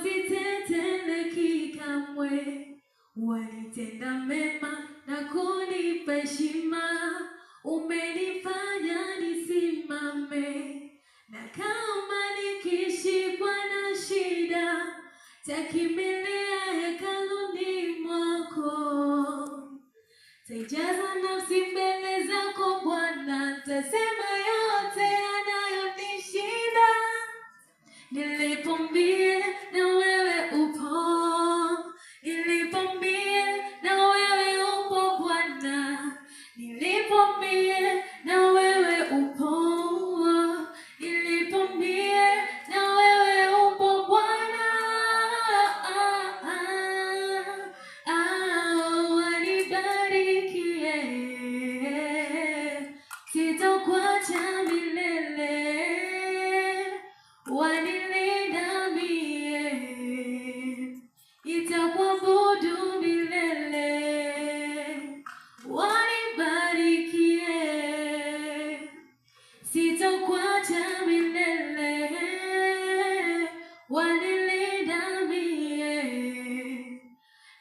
siteteleki kamwe. Wanitenda mema na kunipa heshima, umenifanya nisimame. Na kama nikishikwa na shida, takimbilia hekaluni mwako. Tajaza nafsi mbele zako Bwana, tasema yote yanayonishinda. Nilipombie na wewe upo, nilipombie na wewe upo Bwana, nilipombie na wewe upo, nilipombie na wewe upo Bwana. Wanibarikie, sitakuacha milele. Wanilinda mie, nitakuabudu milele. Wanibarikie, sitakuacha milele. Wanilinda mie,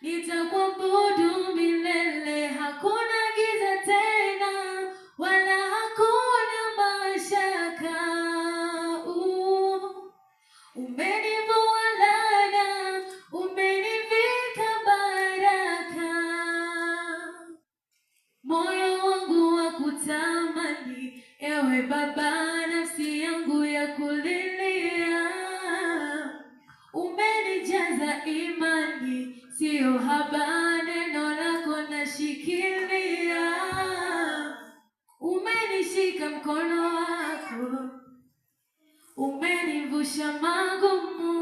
nitakuabudu milele. Hakuna giza tena, wala hakuna mashaka. Umenivua laana, umenivika baraka. Moyo wangu wa kutamani, ewe Baba, nafsi yangu ya kulilia. Umenijaza imani, sio haba, neno lako nashikilia. Umenishika mkono wako, umenivusha magumu.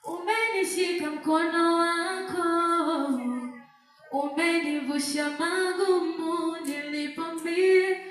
Umenishika mkono wako, umenivusha magumu. Nilipombie